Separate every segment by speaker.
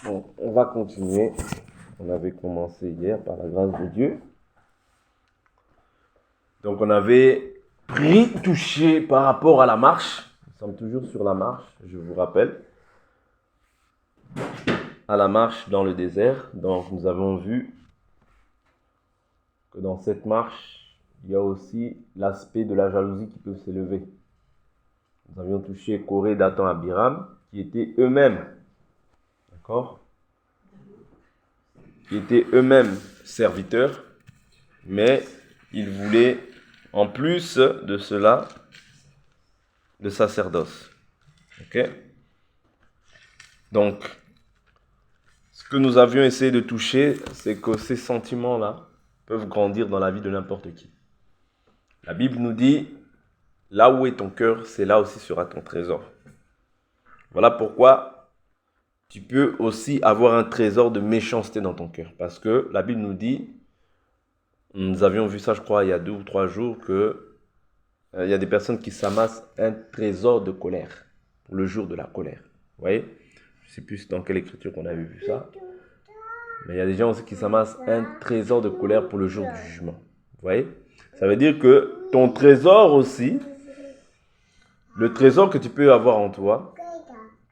Speaker 1: Bon, on va continuer. On avait commencé hier par la grâce de Dieu. Donc on avait touché par rapport à la marche. Nous sommes toujours sur la marche, je vous rappelle. À la marche dans le désert. Donc nous avons vu que dans cette marche, il y a aussi l'aspect de la jalousie qui peut s'élever. Nous avions touché Corée, Dathan, Abiram, qui étaient eux-mêmes, d'accord, qui étaient eux-mêmes serviteurs, mais ils voulaient, en plus de cela, le sacerdoce. Ok? Donc, ce que nous avions essayé de toucher, c'est que ces sentiments-là peuvent grandir dans la vie de n'importe qui. La Bible nous dit, là où est ton cœur, c'est là aussi sera ton trésor. Voilà pourquoi tu peux aussi avoir un trésor de méchanceté dans ton cœur. Parce que la Bible nous dit, nous avions vu ça, je crois, il y a 2 ou 3 jours, que il y a des personnes qui s'amassent un trésor de colère pour le jour de la colère. Vous voyez? Je ne sais plus dans quelle écriture qu'on avait vu ça. Mais il y a des gens aussi qui s'amassent un trésor de colère pour le jour du jugement. Vous voyez? Ça veut dire que ton trésor aussi, le trésor que tu peux avoir en toi,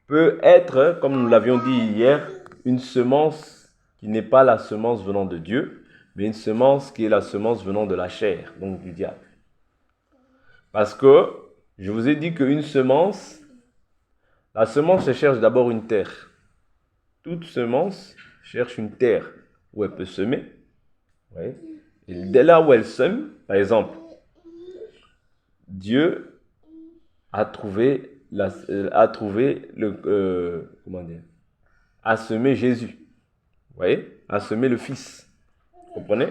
Speaker 1: peut être, comme nous l'avions dit hier, une semence qui n'est pas la semence venant de Dieu, mais une semence qui est la semence venant de la chair, donc du diable. Parce que, je vous ai dit qu'une semence, la semence cherche d'abord une terre. Toute semence cherche une terre où elle peut semer. Ouais. Et dès là où elle sème, par exemple, Dieu a trouvé a semé Jésus. Vous voyez? A semé le Fils. Vous comprenez?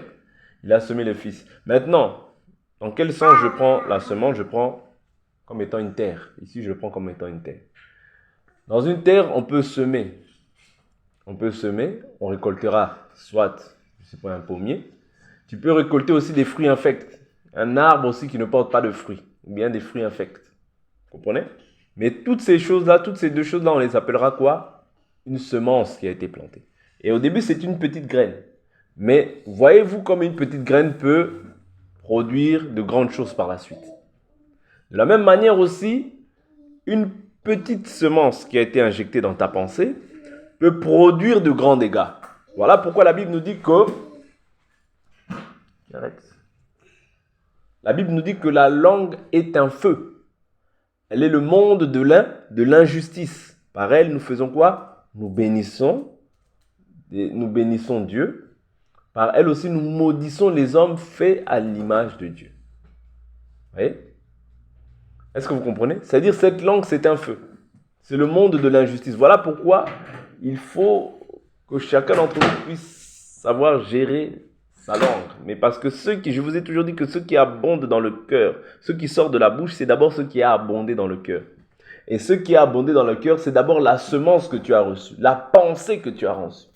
Speaker 1: Il a semé le Fils. Maintenant, dans quel sens je prends la semence? Je prends comme étant une terre. Ici, je le prends comme étant une terre. Dans une terre, on peut semer. On peut semer, on récoltera soit, je sais pas, un pommier. Tu peux récolter aussi des fruits infects. Un arbre aussi qui ne porte pas de fruits. Ou bien des fruits infects. Vous comprenez? Mais toutes ces choses-là, toutes ces deux choses-là, on les appellera quoi? Une semence qui a été plantée. Et au début, c'est une petite graine. Mais voyez-vous comme une petite graine peut produire de grandes choses par la suite. De la même manière aussi, une petite semence qui a été injectée dans ta pensée peut produire de grands dégâts. Voilà pourquoi la Bible nous dit que la langue est un feu. Elle est le monde de l'injustice. Par elle, nous faisons quoi? Nous bénissons Dieu. Par elle aussi, nous maudissons les hommes faits à l'image de Dieu. Vous voyez? Est-ce que vous comprenez? C'est-à-dire, cette langue, c'est un feu. C'est le monde de l'injustice. Voilà pourquoi il faut que chacun d'entre nous puisse savoir gérer sa langue. Mais parce que je vous ai toujours dit que ce qui abonde dans le cœur, ce qui sort de la bouche, c'est d'abord ce qui a abondé dans le cœur. Et ce qui a abondé dans le cœur, c'est d'abord la semence que tu as reçue, la pensée que tu as reçue.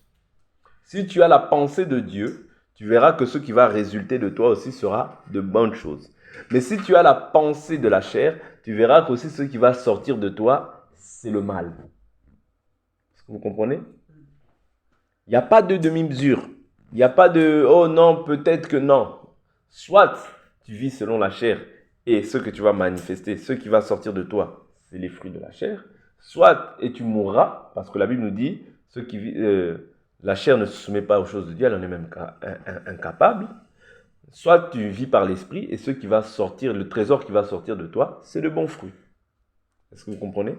Speaker 1: Si tu as la pensée de Dieu, tu verras que ce qui va résulter de toi aussi sera de bonnes choses. Mais si tu as la pensée de la chair, tu verras qu'aussi ce qui va sortir de toi, c'est le mal. Est-ce que vous comprenez? Il n'y a pas de demi-mesure. Il n'y a pas de « oh non, peut-être que non ». Soit tu vis selon la chair et ce que tu vas manifester, ce qui va sortir de toi, c'est les fruits de la chair. Soit et tu mourras, parce que la Bible nous dit la chair ne se soumet pas aux choses de Dieu, elle en est même incapable. Soit tu vis par l'esprit et ce qui va sortir, le trésor qui va sortir de toi, c'est de bons fruits. Est-ce que vous comprenez?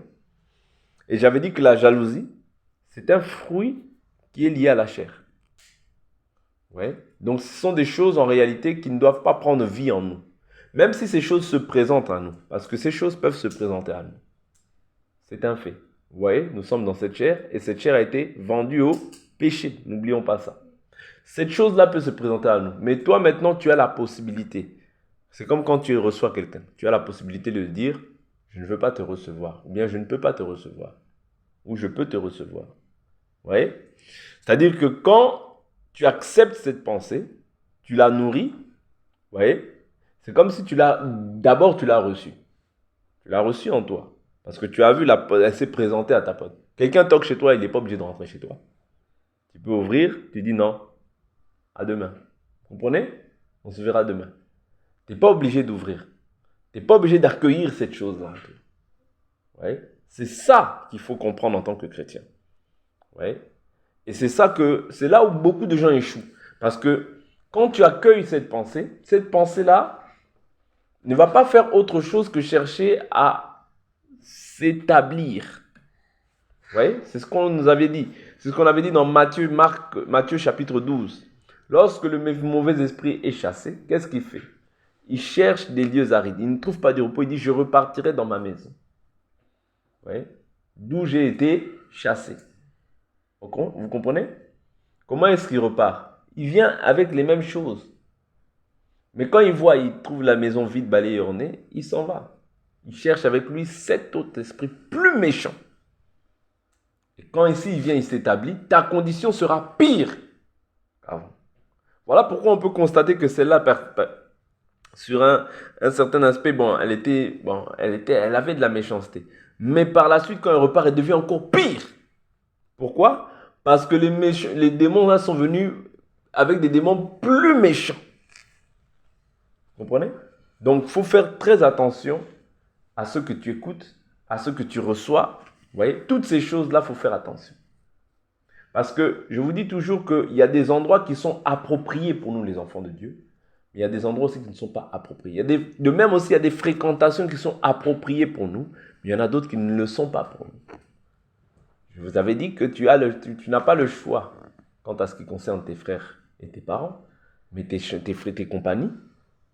Speaker 1: Et j'avais dit que la jalousie, c'est un fruit qui est lié à la chair. Ouais. Donc ce sont des choses en réalité qui ne doivent pas prendre vie en nous. Même si ces choses se présentent à nous. Parce que ces choses peuvent se présenter à nous. C'est un fait. Vous voyez, nous sommes dans cette chair et cette chair a été vendue au péché. N'oublions pas ça. Cette chose-là peut se présenter à nous. Mais toi maintenant, tu as la possibilité. C'est comme quand tu reçois quelqu'un. Tu as la possibilité de dire, je ne veux pas te recevoir. Ou bien je ne peux pas te recevoir. Ou je peux te recevoir. Vous voyez? C'est-à-dire que quand tu acceptes cette pensée, tu la nourris, vous voyez? C'est comme si d'abord tu l'as reçue. Tu l'as reçue en toi. Parce que tu as vu, elle s'est présentée à ta pote. Quelqu'un toque chez toi, il n'est pas obligé de rentrer chez toi. Tu peux ouvrir, tu dis non, à demain. Vous comprenez? On se verra demain. Tu n'es pas obligé d'ouvrir. Tu n'es pas obligé d'accueillir cette chose-là. Ouais. C'est ça qu'il faut comprendre en tant que chrétien. Ouais. Et c'est là où beaucoup de gens échouent. Parce que quand tu accueilles cette pensée-là ne va pas faire autre chose que chercher à s'établir. Vous voyez? C'est ce qu'on nous avait dit. C'est ce qu'on avait dit dans Matthieu chapitre 12. Lorsque le mauvais esprit est chassé, qu'est-ce qu'il fait? Il cherche des lieux arides. Il ne trouve pas de repos. Il dit, je repartirai dans ma maison. Vous voyez? D'où j'ai été chassé. Vous comprenez? Comment est-ce qu'il repart? Il vient avec les mêmes choses. Mais quand il trouve la maison vide, balayée, ornée, il s'en va. Il cherche avec lui cet autre esprit plus méchant. Et quand ici il vient, il s'établit, ta condition sera pire qu'avant. Voilà pourquoi on peut constater que celle-là, sur un certain aspect, elle avait de la méchanceté. Mais par la suite, quand elle repart, elle devient encore pire. Pourquoi? Parce que les démons là sont venus avec des démons plus méchants. Vous comprenez? Donc, il faut faire très attention à ce que tu écoutes, à ce que tu reçois. Vous voyez, toutes ces choses-là, il faut faire attention. Parce que je vous dis toujours qu'il y a des endroits qui sont appropriés pour nous, les enfants de Dieu. Mais il y a des endroits aussi qui ne sont pas appropriés. De même aussi, il y a des fréquentations qui sont appropriées pour nous. Mais il y en a d'autres qui ne le sont pas pour nous. Je vous avais dit que tu n'as pas le choix quant à ce qui concerne tes frères et tes parents. Mais tes compagnies,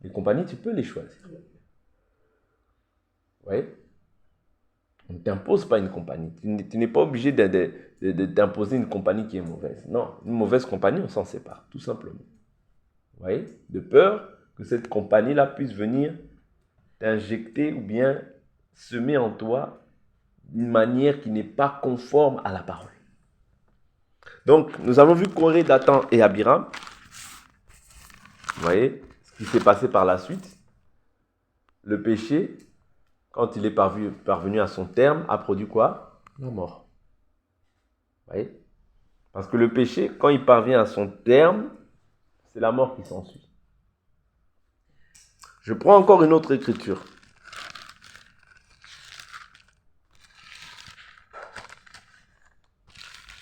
Speaker 1: les compagnies, tu peux les choisir. Oui. On ne t'impose pas une compagnie. Tu n'es pas obligé de t'imposer une compagnie qui est mauvaise. Non, une mauvaise compagnie, on s'en sépare, tout simplement. Vous voyez? De peur que cette compagnie-là puisse venir t'injecter ou bien semer en toi d'une manière qui n'est pas conforme à la parole. Donc, nous avons vu Corée, Dathan et Abiram. Vous voyez ce qui s'est passé par la suite. Le péché, quand il est parvenu à son terme, a produit quoi? La mort. Vous voyez? Parce que le péché, quand il parvient à son terme, c'est la mort qui s'ensuit. Je prends encore une autre écriture.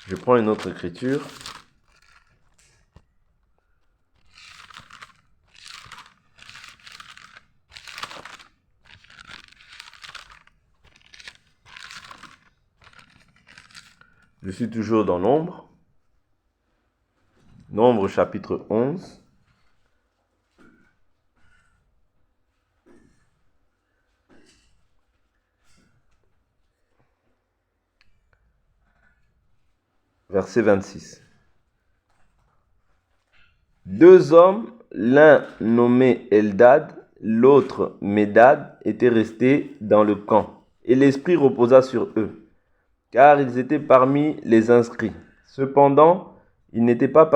Speaker 1: Je prends une autre écriture. Je suis toujours dans Nombre. Nombre chapitre 11. Verset 26. Deux hommes, l'un nommé Eldad, l'autre Médad, étaient restés dans le camp, et l'Esprit reposa sur eux, car ils étaient parmi les inscrits. Cependant, ils n'étaient pas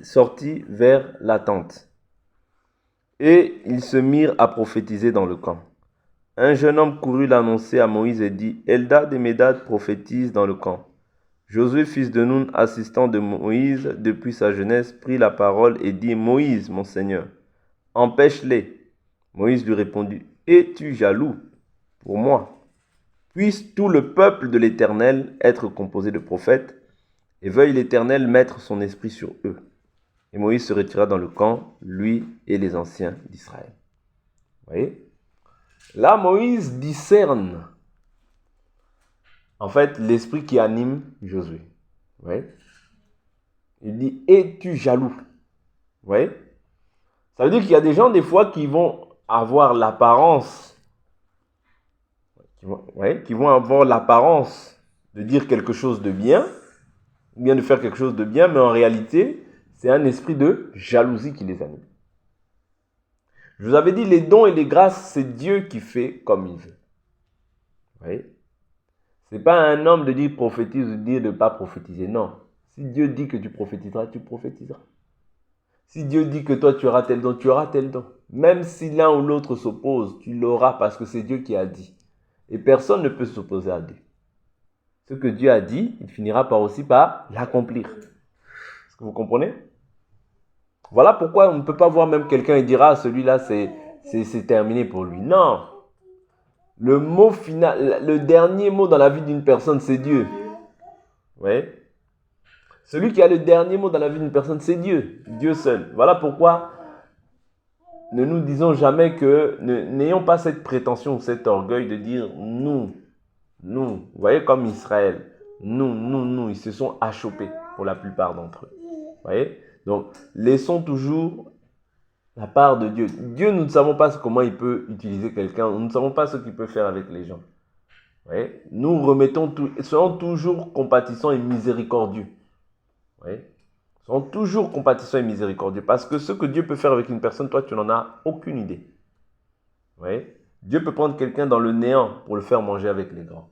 Speaker 1: sortis vers la tente. Et ils se mirent à prophétiser dans le camp. Un jeune homme courut l'annoncer à Moïse et dit, Eldad et Médad prophétisent dans le camp. Josué, fils de Nun, assistant de Moïse depuis sa jeunesse, prit la parole et dit, Moïse, mon Seigneur, empêche-les. Moïse lui répondit, es-tu jaloux pour moi? Puisse tout le peuple de l'Éternel être composé de prophètes, et veuille l'Éternel mettre son esprit sur eux. Et Moïse se retira dans le camp, lui et les anciens d'Israël. Vous voyez? Là, Moïse discerne en fait l'esprit qui anime Josué. Vous voyez? Il dit, es-tu jaloux? Vous voyez? Ça veut dire qu'il y a des gens des fois qui vont avoir l'apparence, qui vont avoir l'apparence de dire quelque chose de bien, ou bien de faire quelque chose de bien, mais en réalité, c'est un esprit de jalousie qui les anime. Je vous avais dit, les dons et les grâces, c'est Dieu qui fait comme il veut. Vous voyez? Ce n'est pas à un homme de dire prophétise ou de dire de ne pas prophétiser. Non. Si Dieu dit que tu prophétiseras, tu prophétiseras. Si Dieu dit que toi tu auras tel don, tu auras tel don. Même si l'un ou l'autre s'oppose, tu l'auras parce que c'est Dieu qui a dit. Et personne ne peut s'opposer à Dieu. Ce que Dieu a dit, il finira par aussi par l'accomplir. Est-ce que vous comprenez? Voilà pourquoi on ne peut pas voir même quelqu'un et dire, ah, celui-là, c'est terminé pour lui. Non. Le mot final, le dernier mot dans la vie d'une personne, c'est Dieu. Oui. Celui qui a le dernier mot dans la vie d'une personne, c'est Dieu. Dieu seul. Voilà pourquoi ne nous disons jamais que, n'ayons pas cette prétention ou cet orgueil de dire nous. Vous voyez, comme Israël. Nous. Ils se sont achoppés pour la plupart d'entre eux. Vous voyez? Donc, laissons toujours la part de Dieu. Dieu, nous ne savons pas comment il peut utiliser quelqu'un. Nous ne savons pas ce qu'il peut faire avec les gens. Vous voyez? Nous remettons soyons toujours compatissants et miséricordieux. Vous voyez? Soyons toujours compatissants et miséricordieux. Parce que ce que Dieu peut faire avec une personne, toi, tu n'en as aucune idée. Vous voyez? Dieu peut prendre quelqu'un dans le néant pour le faire manger avec les grands.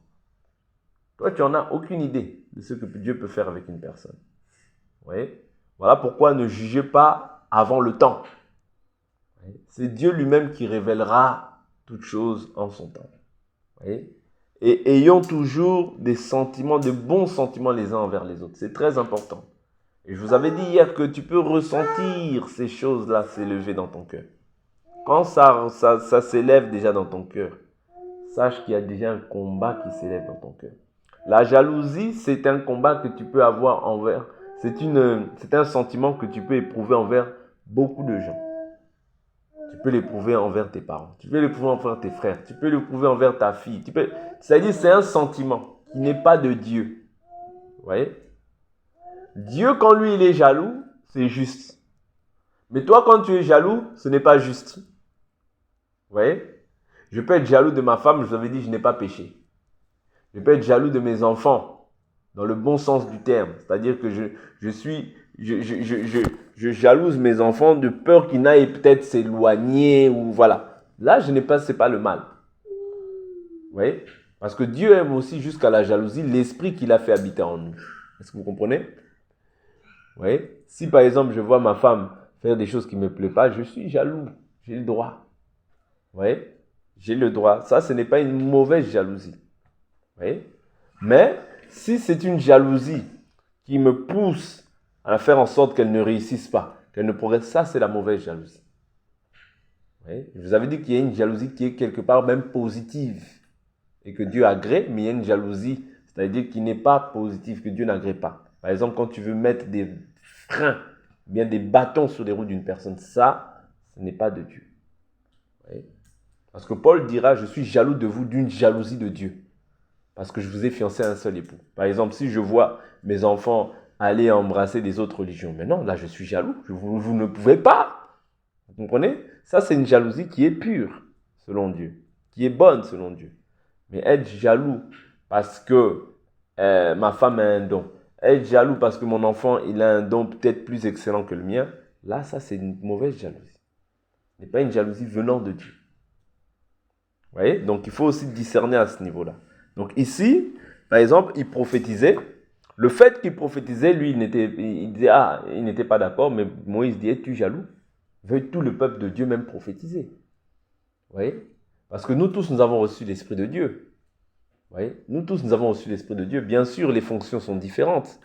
Speaker 1: Toi, tu n'en as aucune idée de ce que Dieu peut faire avec une personne. Vous voyez? Voilà pourquoi ne jugez pas avant le temps. C'est Dieu lui-même qui révélera toutes choses en son temps. Vous voyez? Et ayons toujours des sentiments, de bons sentiments les uns envers les autres. C'est très important. Et je vous avais dit hier que tu peux ressentir ces choses-là s'élever dans ton cœur. Quand ça s'élève déjà dans ton cœur, sache qu'il y a déjà un combat qui s'élève dans ton cœur. La jalousie, c'est un combat que tu peux avoir envers, c'est un sentiment que tu peux éprouver envers beaucoup de gens. Tu peux l'éprouver envers tes parents, tu peux l'éprouver envers tes frères, tu peux l'éprouver envers ta fille. C'est-à-dire, c'est un sentiment qui n'est pas de Dieu. Vous voyez? Dieu, quand lui, il est jaloux, c'est juste. Mais toi, quand tu es jaloux, ce n'est pas juste. Vous voyez? Je peux être jaloux de ma femme, je vous avais dit, je n'ai pas péché. Je peux être jaloux de mes enfants, dans le bon sens du terme. C'est-à-dire que je jalouse mes enfants de peur qu'ils n'aillent peut-être s'éloigner ou voilà. Là, c'est pas le mal. Vous voyez? Parce que Dieu aime aussi jusqu'à la jalousie l'esprit qu'il a fait habiter en nous. Est-ce que vous comprenez? Vous voyez? Si par exemple, je vois ma femme faire des choses qui ne me plaisent pas, je suis jaloux. J'ai le droit. Vous voyez? J'ai le droit. Ça, ce n'est pas une mauvaise jalousie. Vous voyez? Mais si c'est une jalousie qui me pousse à faire en sorte qu'elle ne réussisse pas, qu'elle ne progresse, ça c'est la mauvaise jalousie. Vous voyez? Je vous avais dit qu'il y a une jalousie qui est quelque part même positive et que Dieu agrée, mais il y a une jalousie, c'est-à-dire qui n'est pas positive, que Dieu n'agrée pas. Par exemple, quand tu veux mettre des freins, bien des bâtons sur les roues d'une personne, ça, ce n'est pas de Dieu. Vous voyez? Parce que Paul dira, je suis jaloux de vous d'une jalousie de Dieu. Parce que je vous ai fiancé à un seul époux. Par exemple, si je vois mes enfants aller embrasser des autres religions, mais non, là je suis jaloux, vous ne pouvez pas. Vous comprenez? Ça c'est une jalousie qui est pure, selon Dieu, qui est bonne selon Dieu. Mais être jaloux parce que ma femme a un don, être jaloux parce que mon enfant il a un don peut-être plus excellent que le mien, là ça c'est une mauvaise jalousie. Ce n'est pas une jalousie venant de Dieu. Vous voyez? Donc il faut aussi discerner à ce niveau-là. Donc ici, par exemple, il prophétisait. Le fait qu'il prophétisait, lui, il disait, il n'était pas d'accord, mais Moïse dit, es-tu jaloux? Veuille tout le peuple de Dieu même prophétiser. Vous voyez? Parce que nous tous, nous avons reçu l'Esprit de Dieu. Vous voyez? Nous tous, nous avons reçu l'Esprit de Dieu. Bien sûr, les fonctions sont différentes.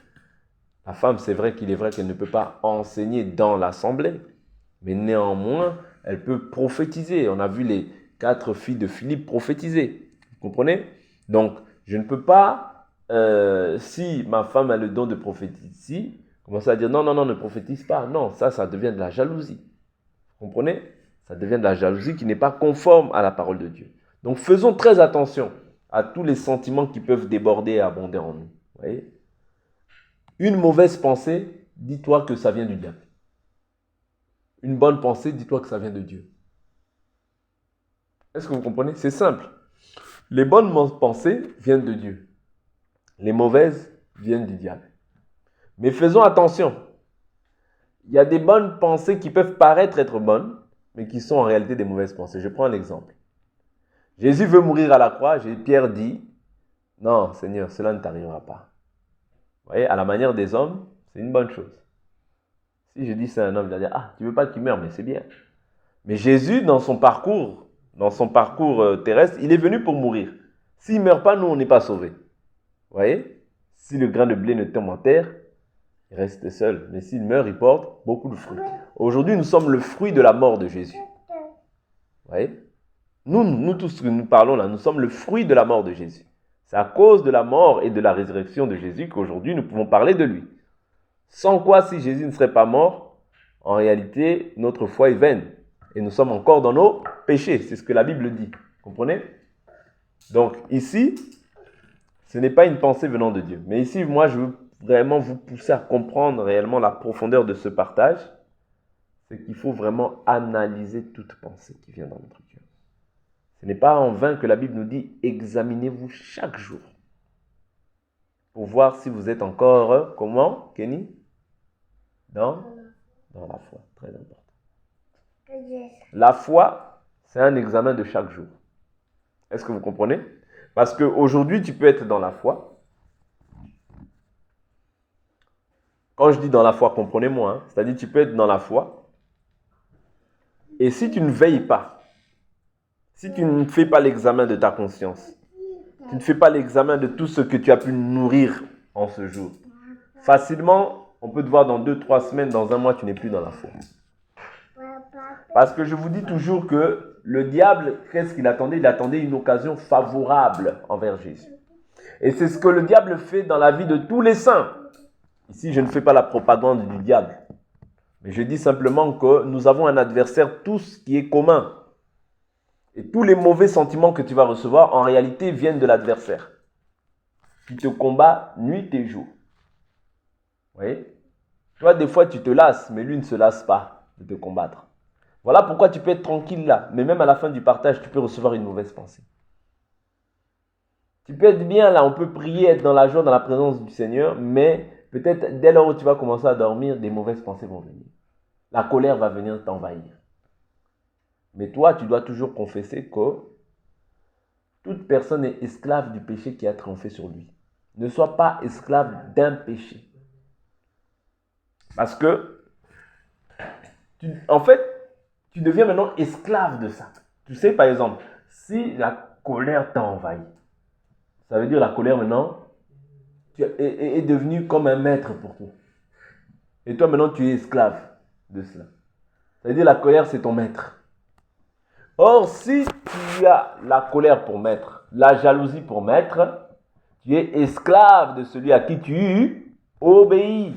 Speaker 1: La femme, c'est vrai qu'il est vrai qu'elle ne peut pas enseigner dans l'assemblée. Mais néanmoins, elle peut prophétiser. On a vu les 4 filles de Philippe prophétiser. Vous comprenez? Donc, je ne peux pas, si ma femme a le don de prophétiser, commencer à dire non, ne prophétise pas. Non, ça devient de la jalousie. Vous comprenez? Ça devient de la jalousie qui n'est pas conforme à la parole de Dieu. Donc, faisons très attention à tous les sentiments qui peuvent déborder et abonder en nous. Vous voyez? Une mauvaise pensée, dis-toi que ça vient du diable. Une bonne pensée, dis-toi que ça vient de Dieu. Est-ce que vous comprenez? C'est simple. Les bonnes pensées viennent de Dieu. Les mauvaises viennent du diable. Mais faisons attention. Il y a des bonnes pensées qui peuvent paraître être bonnes, mais qui sont en réalité des mauvaises pensées. Je prends un exemple. Jésus veut mourir à la croix. Pierre dit, non, Seigneur, cela ne t'arrivera pas. Vous voyez, à la manière des hommes, c'est une bonne chose. Si je dis c'est un homme, il va dire, tu ne veux pas qu'il meure, mais c'est bien. Mais Jésus, dans son parcours terrestre, il est venu pour mourir. S'il ne meurt pas, nous, on n'est pas sauvés. Vous voyez? Si le grain de blé ne tombe en terre, Il reste seul. Mais s'il meurt, il porte beaucoup de fruits. Aujourd'hui, nous sommes le fruit de la mort de Jésus. Vous voyez? Nous tous que nous parlons là, nous sommes le fruit de la mort de Jésus. C'est à cause de la mort et de la résurrection de Jésus qu'aujourd'hui nous pouvons parler de lui. Sans quoi, si Jésus ne serait pas mort, en réalité, notre foi est vaine. Et nous sommes encore dans nos péchés. C'est ce que la Bible dit. Vous comprenez? Donc ici, ce n'est pas une pensée venant de Dieu. Mais ici, moi, je veux vraiment vous pousser à comprendre réellement la profondeur de ce partage. C'est qu'il faut vraiment analyser toute pensée qui vient dans notre cœur. Ce n'est pas en vain que la Bible nous dit « Examinez-vous chaque jour » pour voir si vous êtes encore, comment, Kenny? Dans la foi, très important. La foi, c'est un examen de chaque jour. Est-ce que vous comprenez? Parce qu'aujourd'hui, tu peux être dans la foi. Quand je dis dans la foi, comprenez-moi, hein, c'est-à-dire tu peux être dans la foi. Et si tu ne veilles pas, si tu ne fais pas l'examen de ta conscience, tu ne fais pas l'examen de tout ce que tu as pu nourrir en ce jour, facilement, on peut te voir dans 2-3 semaines, dans un mois, tu n'es plus dans la foi. Parce que je vous dis toujours que le diable, qu'est-ce qu'il attendait? Il attendait une occasion favorable envers Jésus. Et c'est ce que le diable fait dans la vie de tous les saints. Ici, je ne fais pas la propagande du diable. Mais je dis simplement que nous avons un adversaire tous qui est commun. Et tous les mauvais sentiments que tu vas recevoir, en réalité, viennent de l'adversaire. Qui te combat nuit et jour. Vous voyez? Toi, des fois, tu te lasses, mais lui ne se lasse pas de te combattre. Voilà pourquoi tu peux être tranquille là. Mais même à la fin du partage, tu peux recevoir une mauvaise pensée. Tu peux être bien là, on peut prier, être dans la joie, dans la présence du Seigneur, mais peut-être dès lors où tu vas commencer à dormir, des mauvaises pensées vont venir. La colère va venir t'envahir. Mais toi, tu dois toujours confesser que toute personne est esclave du péché qui a triomphé sur lui. Ne sois pas esclave d'un péché. Parce que, en fait, tu deviens maintenant esclave de ça. Tu sais, par exemple, si la colère t'a envahi, ça veut dire la colère maintenant est devenue comme un maître pour toi. Et toi maintenant, tu es esclave de cela. Ça veut dire la colère, c'est ton maître. Or, si tu as la colère pour maître, la jalousie pour maître, tu es esclave de celui à qui tu obéis.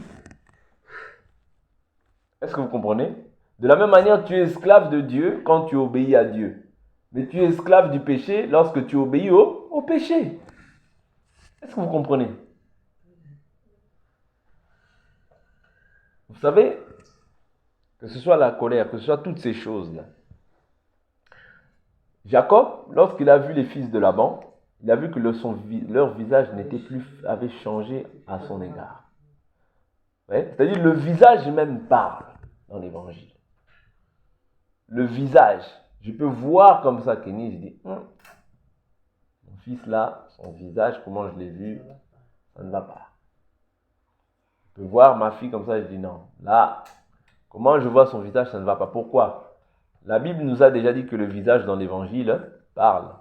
Speaker 1: Est-ce que vous comprenez? De la même manière, tu es esclave de Dieu quand tu obéis à Dieu. Mais tu es esclave du péché lorsque tu obéis au péché. Est-ce que vous comprenez? Vous savez, que ce soit la colère, que ce soit toutes ces choses-là. Jacob, lorsqu'il a vu les fils de Laban, il a vu que leur visage avait changé à son égard. Ouais? C'est-à-dire le visage même parle dans l'évangile. Le visage. Je peux voir comme ça Kenny, je dis, mon fils là, son visage, comment je l'ai vu, ça ne va pas. Je peux voir ma fille comme ça, je dis non. Là, comment je vois son visage, ça ne va pas. Pourquoi? La Bible nous a déjà dit que le visage dans l'évangile parle.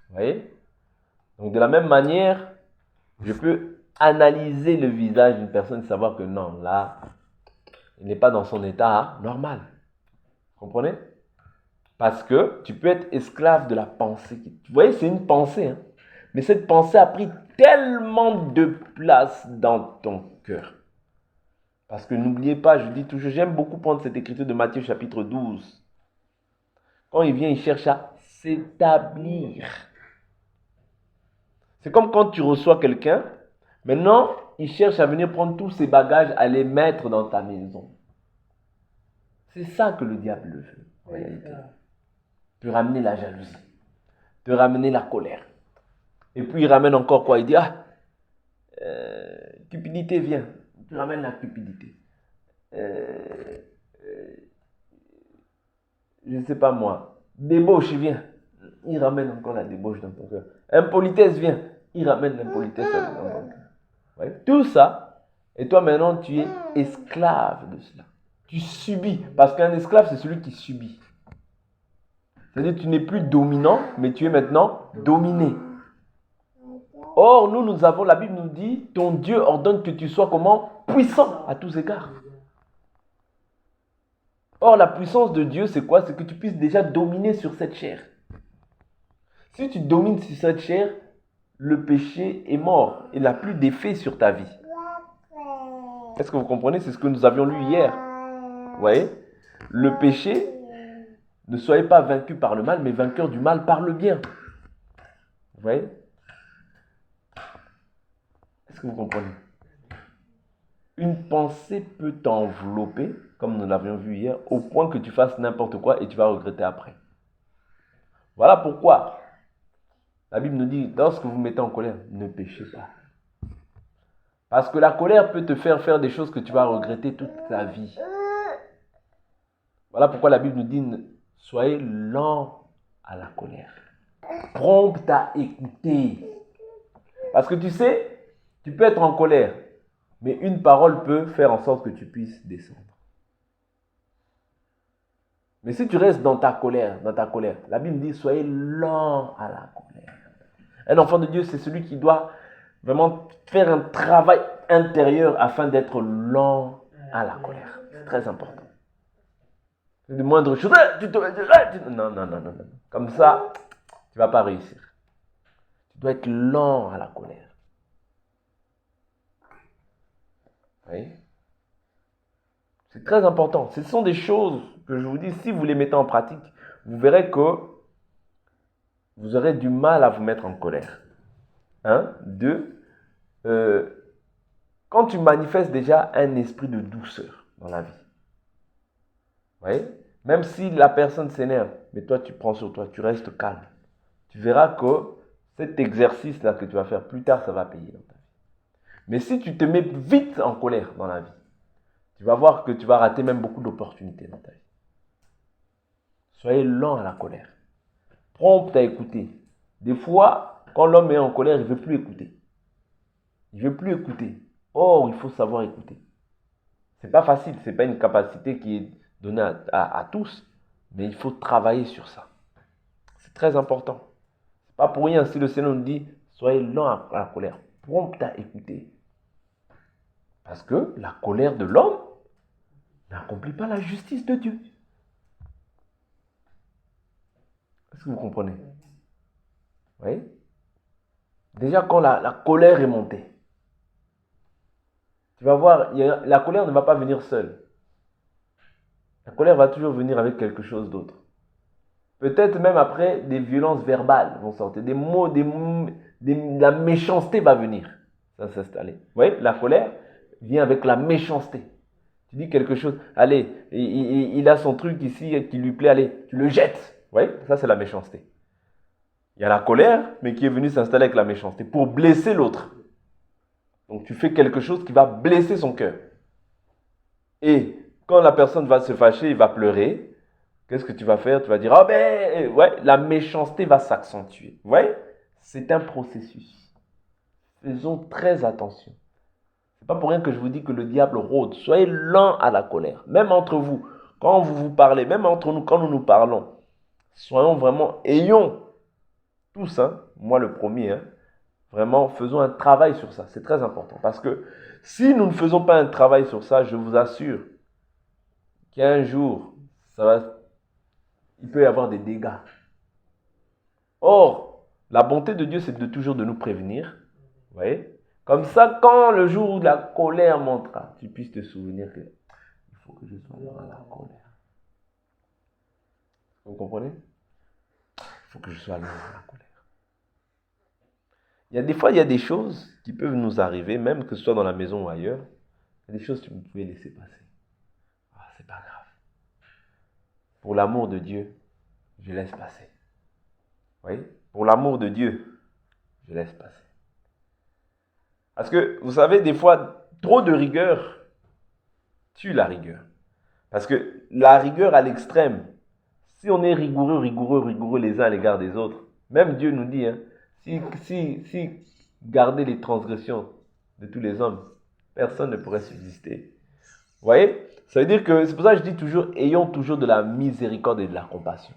Speaker 1: Vous voyez? Donc de la même manière, je peux analyser le visage d'une personne et savoir que non, là, il n'est pas dans son état normal. Vous comprenez? Parce que tu peux être esclave de la pensée. Vous voyez, c'est une pensée. Hein? Mais cette pensée a pris tellement de place dans ton cœur. Parce que n'oubliez pas, je dis toujours, j'aime beaucoup prendre cette écriture de Matthieu chapitre 12. Quand il vient, il cherche à s'établir. C'est comme quand tu reçois quelqu'un, maintenant, il cherche à venir prendre tous ses bagages, à les mettre dans ta maison. C'est ça que le diable veut, en réalité. Te ramener la jalousie, te ramener la colère. Et puis il ramène encore quoi? Il dit, cupidité vient. Tu ramènes la cupidité. Je ne sais pas moi. Débauche vient. Il ramène encore la débauche dans ton cœur. Impolitesse vient. Il ramène l'impolitesse dans ton cœur. Ouais. Tout ça. Et toi maintenant, tu es esclave de cela. Tu subis. Parce qu'un esclave, c'est celui qui subit. C'est-à-dire que tu n'es plus dominant, mais tu es maintenant dominé. Or, nous avons, la Bible nous dit, ton Dieu ordonne que tu sois comment? Puissant à tous égards. Or, la puissance de Dieu, c'est quoi? C'est que tu puisses déjà dominer sur cette chair. Si tu domines sur cette chair, le péché est mort. Il n'a plus d'effet sur ta vie. Est-ce que vous comprenez? C'est ce que nous avions lu hier. Vous voyez? Le péché, ne soyez pas vaincu par le mal, mais vainqueur du mal par le bien. Vous voyez? Est-ce que vous comprenez? Une pensée peut t'envelopper, comme nous l'avions vu hier, au point que tu fasses n'importe quoi et tu vas regretter après. Voilà pourquoi la Bible nous dit, lorsque vous vous mettez en colère, ne péchez pas. Parce que la colère peut te faire des choses que tu vas regretter toute ta vie. Voilà pourquoi la Bible nous dit, soyez lent à la colère. Prompt à écouter. Parce que tu sais, tu peux être en colère, mais une parole peut faire en sorte que tu puisses descendre. Mais si tu restes dans ta colère, la Bible dit, soyez lent à la colère. Un enfant de Dieu, c'est celui qui doit vraiment faire un travail intérieur afin d'être lent à la colère. C'est très important. C'est de moindre chose. Non. Comme ça, tu ne vas pas réussir. Tu dois être lent à la colère. Oui. C'est très important. Ce sont des choses que je vous dis, si vous les mettez en pratique, vous verrez que vous aurez du mal à vous mettre en colère. 1, 2, quand tu manifestes déjà un esprit de douceur dans la vie. Vous voyez? Même si la personne s'énerve, mais toi tu prends sur toi, tu restes calme. Tu verras que cet exercice-là que tu vas faire plus tard, ça va payer dans ta vie. Mais si tu te mets vite en colère dans la vie, tu vas voir que tu vas rater même beaucoup d'opportunités dans ta vie. Soyez lent à la colère. Prompt à écouter. Des fois, quand l'homme est en colère, il ne veut plus écouter. Il ne veut plus écouter. Or, il faut savoir écouter. Ce n'est pas facile, ce n'est pas une capacité qui est donnée à tous, mais il faut travailler sur ça. C'est très important. Ce n'est pas pour rien si le Seigneur nous dit, soyez lent à la colère, prompt à écouter. Parce que la colère de l'homme n'accomplit pas la justice de Dieu. Est-ce que vous comprenez? Oui. Déjà, quand la colère est montée, tu vas voir, la colère ne va pas venir seule. La colère va toujours venir avec quelque chose d'autre. Peut-être même après, des violences verbales vont sortir. Des mots, la méchanceté va venir. Ça s'installer. Vous voyez, la colère vient avec la méchanceté. Tu dis quelque chose, allez, il a son truc ici qui lui plaît, allez, tu le jettes. Vous voyez, ça c'est la méchanceté. Il y a la colère, mais qui est venue s'installer avec la méchanceté pour blesser l'autre. Donc tu fais quelque chose qui va blesser son cœur. Et quand la personne va se fâcher, il va pleurer. Qu'est-ce que tu vas faire? Tu vas dire, ah ben, ouais, la méchanceté va s'accentuer. Vous voyez? C'est un processus. Faisons très attention. C'est pas pour rien que je vous dis que le diable rôde. Soyez lents à la colère. Même entre vous, quand vous vous parlez, même entre nous, quand nous nous parlons, soyons vraiment, ayons tous, moi le premier, vraiment, faisons un travail sur ça. C'est très important. Parce que si nous ne faisons pas un travail sur ça, je vous assure qu'un jour, il peut y avoir des dégâts. Or, la bonté de Dieu, c'est toujours de nous prévenir. Vous voyez? Comme ça, quand le jour où la colère montera, tu puisses te souvenir que il faut que je sois dans la colère. Vous comprenez? Il faut que je sois dans la colère. Des fois, il y a des choses qui peuvent nous arriver, même que ce soit dans la maison ou ailleurs. Il y a des choses que vous pouvez laisser passer. C'est pas grave. Pour l'amour de Dieu, je laisse passer. Vous voyez? Pour l'amour de Dieu, je laisse passer. Parce que, vous savez, des fois, trop de rigueur tue la rigueur. Parce que la rigueur à l'extrême, si on est rigoureux les uns à l'égard des autres, même Dieu nous dit, si garder les transgressions de tous les hommes, personne ne pourrait subsister. Vous voyez? Ça veut dire que, c'est pour ça que je dis toujours, ayons toujours de la miséricorde et de la compassion.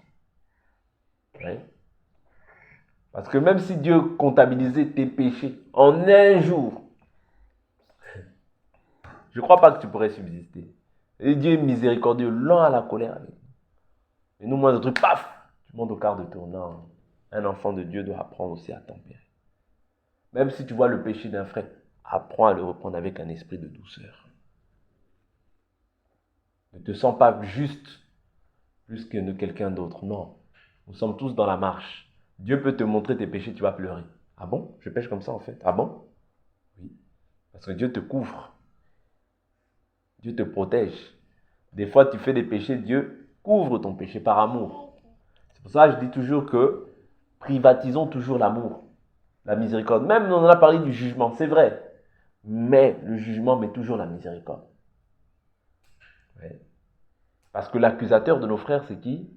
Speaker 1: Vous voyez? Parce que même si Dieu comptabilisait tes péchés en un jour, je ne crois pas que tu pourrais subsister. Et Dieu est miséricordieux, lent à la colère. Et nous, moins de trucs, paf, tu montes au quart de tour. Non, un enfant de Dieu doit apprendre aussi à tempérer. Même si tu vois le péché d'un frère, apprends à le reprendre avec un esprit de douceur. Ne te sens pas juste plus que de quelqu'un d'autre. Non, nous sommes tous dans la marche. Dieu peut te montrer tes péchés, tu vas pleurer. Ah bon? Je pêche comme ça en fait. Ah bon? Oui. Parce que Dieu te couvre. Dieu te protège. Des fois, tu fais des péchés, Dieu couvre ton péché par amour. C'est pour ça que je dis toujours que privatisons toujours l'amour, la miséricorde. Même on en a parlé du jugement, c'est vrai. Mais le jugement met toujours la miséricorde. Ouais. Parce que l'accusateur de nos frères, c'est qui?